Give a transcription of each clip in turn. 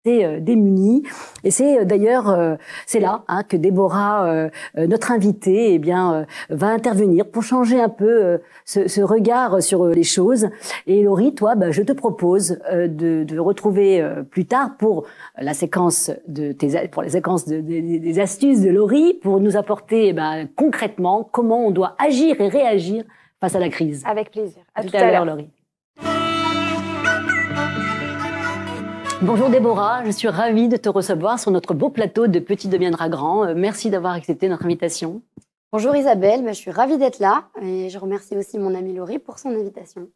démunis. Et c'est d'ailleurs c'est là que Déborah, notre invitée, va intervenir pour changer un peu ce regard sur les choses. Et Laurie, toi, je te propose de retrouver plus tard pour la séquence pour les séquences des astuces de Laurie, pour nous apporter concrètement comment on doit agir et réagir face à la crise. Avec plaisir. À tout à l'heure, Laurie. Bonjour Déborah, je suis ravie de te recevoir sur notre beau plateau de Petit deviendra grand. Merci d'avoir accepté notre invitation. Bonjour Isabelle, je suis ravie d'être là et je remercie aussi mon amie Laurie pour son invitation.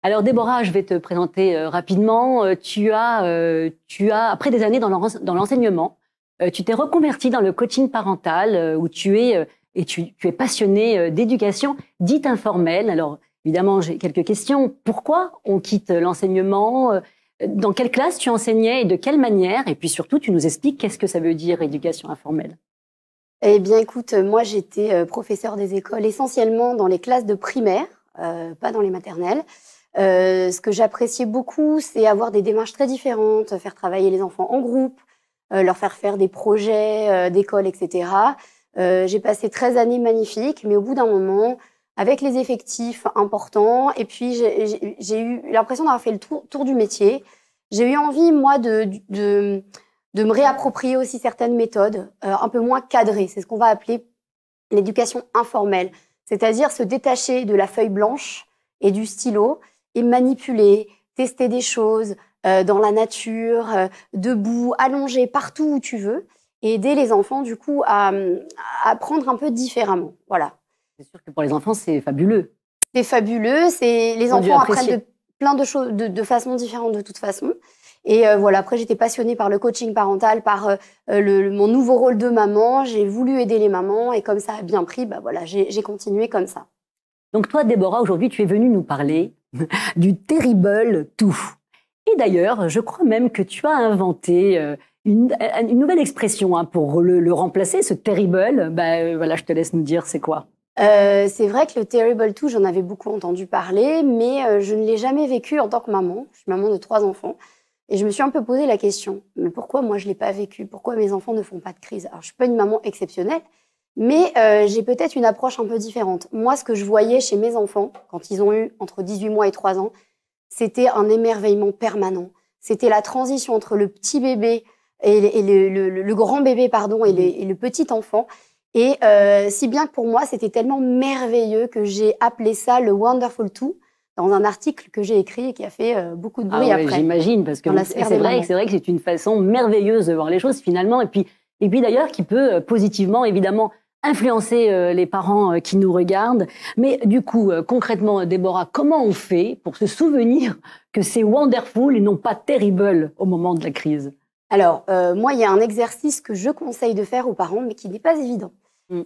Alors Déborah, je vais te présenter rapidement. Tu as, après des années dans l'enseignement, tu t'es reconvertie dans le coaching parental où tu es passionnée d'éducation dite informelle. Alors évidemment, j'ai quelques questions. Pourquoi on quitte l'enseignement ? Dans quelle classe tu enseignais et de quelle manière? Et puis surtout, tu nous expliques qu'est-ce que ça veut dire éducation informelle. Eh bien, écoute, moi, j'étais professeure des écoles essentiellement dans les classes de primaire, pas dans les maternelles. Ce que j'appréciais beaucoup, c'est avoir des démarches très différentes, faire travailler les enfants en groupe, leur faire des projets d'école, etc. J'ai passé 13 années magnifiques, mais au bout d'un moment, avec les effectifs importants, et puis j'ai eu l'impression d'avoir fait le tour du métier. J'ai eu envie, moi, de me réapproprier aussi certaines méthodes un peu moins cadrées. C'est ce qu'on va appeler l'éducation informelle, c'est-à-dire se détacher de la feuille blanche et du stylo et manipuler, tester des choses dans la nature, debout, allongé, partout où tu veux, et aider les enfants, du coup, à apprendre un peu différemment. Voilà. C'est sûr que pour les enfants, c'est fabuleux. C'est fabuleux. Les enfants apprennent plein de choses de façon différente de toute façon. Et voilà, après, j'étais passionnée par le coaching parental, par mon nouveau rôle de maman. J'ai voulu aider les mamans et comme ça a bien pris, voilà, j'ai continué comme ça. Donc toi, Déborah, aujourd'hui, tu es venue nous parler du Terrible 2. Et d'ailleurs, je crois même que tu as inventé une nouvelle expression pour le remplacer, ce Terrible. Voilà, je te laisse nous dire c'est quoi. C'est vrai que le Terrible 2, j'en avais beaucoup entendu parler, mais je ne l'ai jamais vécu en tant que maman. Je suis maman de 3 enfants. Et je me suis un peu posé la question, mais pourquoi moi je ne l'ai pas vécu? Pourquoi mes enfants ne font pas de crise? Alors, je ne suis pas une maman exceptionnelle, mais j'ai peut-être une approche un peu différente. Moi, ce que je voyais chez mes enfants, quand ils ont eu entre 18 mois et 3 ans, c'était un émerveillement permanent. C'était la transition entre le petit bébé et le grand bébé, pardon, et le petit enfant. Et si bien que pour moi, c'était tellement merveilleux que j'ai appelé ça le Wonderful 2 dans un article que j'ai écrit et qui a fait beaucoup de bruit après. J'imagine, parce que c'est vrai que c'est une façon merveilleuse de voir les choses finalement. Et puis d'ailleurs, qui peut positivement, évidemment, influencer les parents qui nous regardent. Mais du coup, concrètement, Déborah, comment on fait pour se souvenir que c'est wonderful et non pas terrible au moment de la crise? Alors, moi, il y a un exercice que je conseille de faire aux parents, mais qui n'est pas évident.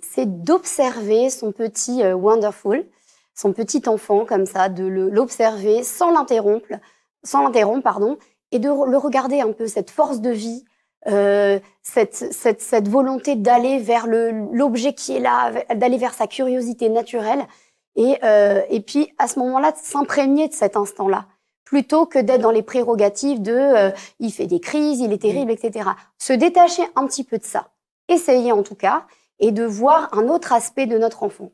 C'est d'observer son petit wonderful, son petit enfant comme ça, de l'observer sans l'interrompre, et de le regarder un peu, cette force de vie, cette volonté d'aller vers l'objet qui est là, d'aller vers sa curiosité naturelle, et puis à ce moment-là, de s'imprégner de cet instant-là, plutôt que d'être dans les prérogatives de il fait des crises, il est terrible, etc. Se détacher un petit peu de ça, essayer en tout cas, et de voir un autre aspect de notre enfant.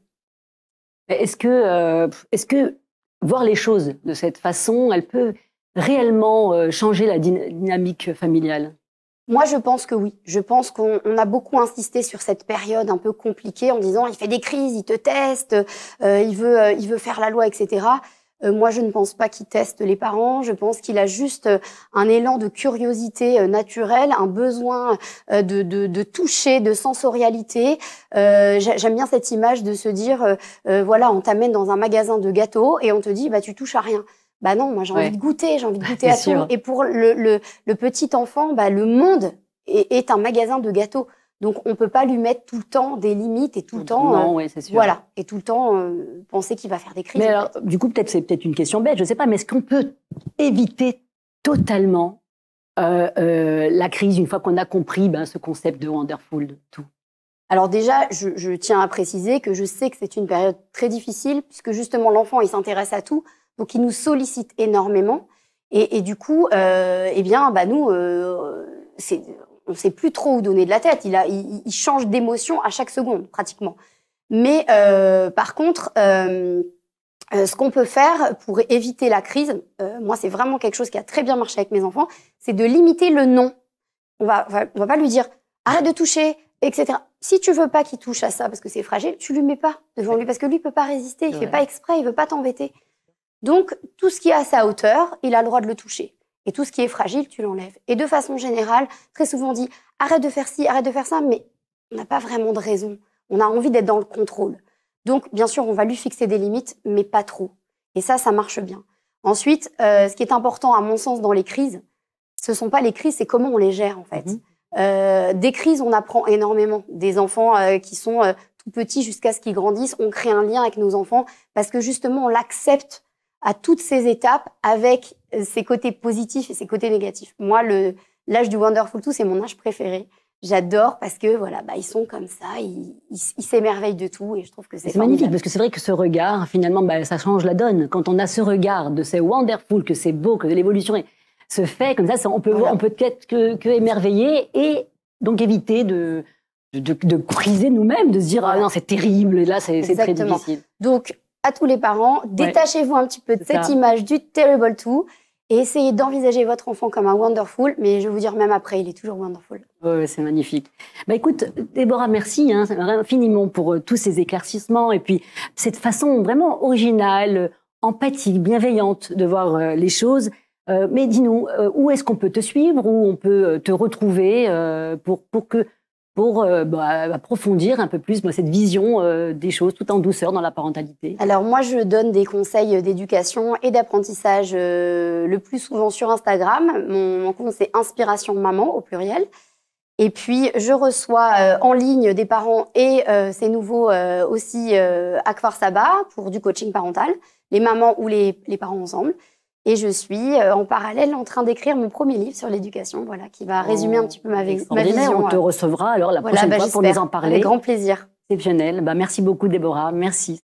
Est-ce que voir les choses de cette façon, elle peut réellement changer la dynamique familiale? Moi, je pense que oui. Je pense qu'on a beaucoup insisté sur cette période un peu compliquée en disant il fait des crises, il te teste, il veut faire la loi, etc. Moi, je ne pense pas qu'il teste les parents. Je pense qu'il a juste un élan de curiosité naturelle, un besoin de toucher, de sensorialité. J'aime bien cette image de se dire, voilà, on t'amène dans un magasin de gâteaux et on te dit, tu touches à rien. Non, moi j'ai envie de goûter, à tout. Et pour le petit enfant, le monde est un magasin de gâteaux. Donc, on peut pas lui mettre tout le temps des limites et tout le temps, voilà, et tout le temps penser qu'il va faire des crises. Mais alors, du coup, c'est peut-être une question bête, je sais pas, mais est-ce qu'on peut éviter totalement la crise une fois qu'on a compris ce concept de Wonderful 2? Alors déjà, je tiens à préciser que je sais que c'est une période très difficile puisque justement l'enfant il s'intéresse à tout, donc il nous sollicite énormément. Et du coup, eh bien, bah, nous, on ne sait plus trop où donner de la tête. Il change d'émotion à chaque seconde, pratiquement. Mais par contre, ce qu'on peut faire pour éviter la crise, moi, c'est vraiment quelque chose qui a très bien marché avec mes enfants, c'est de limiter le non. On va pas lui dire « arrête de toucher », etc. Si tu veux pas qu'il touche à ça parce que c'est fragile, tu lui mets pas devant lui parce que lui, il peut pas résister, il fait pas exprès, il veut pas t'embêter. Donc, tout ce qui est à sa hauteur, il a le droit de le toucher. Et tout ce qui est fragile, tu l'enlèves. Et de façon générale, très souvent on dit « arrête de faire ci, arrête de faire ça », mais on n'a pas vraiment de raison. On a envie d'être dans le contrôle. Donc, bien sûr, on va lui fixer des limites, mais pas trop. Et ça marche bien. Ensuite, ce qui est important, à mon sens, dans les crises, ce ne sont pas les crises, c'est comment on les gère, en fait. Des crises, on apprend énormément. Des enfants qui sont tout petits jusqu'à ce qu'ils grandissent, on crée un lien avec nos enfants parce que, justement, on l'accepte à toutes ces étapes avec ses côtés positifs et ses côtés négatifs. Moi, l'âge du Wonderful 2, c'est mon âge préféré. J'adore parce que voilà, bah, ils sont comme ça, ils s'émerveillent de tout et je trouve que c'est magnifique parce que c'est vrai que ce regard, finalement, bah, ça change la donne. Quand on a ce regard de c'est wonderful, que c'est beau, que l'évolution se fait comme ça, on peut être que émerveillé et donc éviter de criser nous-mêmes, de se dire ah non c'est terrible, là c'est très difficile. Donc à tous les parents, détachez-vous un petit peu de cette image du Terrible 2 et essayez d'envisager votre enfant comme un wonderful, mais je vais vous dire, même après, il est toujours wonderful. Oui, c'est magnifique. Bah, écoute, Déborah, merci infiniment pour tous ces éclaircissements et puis cette façon vraiment originale, empathique, bienveillante de voir les choses. Mais dis-nous, où est-ce qu'on peut te suivre, où on peut te retrouver pour approfondir un peu plus cette vision des choses tout en douceur dans la parentalité? Alors moi, je donne des conseils d'éducation et d'apprentissage le plus souvent sur Instagram. Mon compte, c'est Inspiration Maman au pluriel. Et puis, je reçois en ligne des parents et c'est nouveau aussi Akfar Saba pour du coaching parental, les mamans ou les parents ensemble. Et je suis en parallèle en train d'écrire mon premier livre sur l'éducation, voilà, qui va résumer un petit peu ma vision. On te recevra alors la prochaine fois pour nous en parler. Avec grand plaisir. Exceptionnel. Bah, merci beaucoup, Déborah. Merci.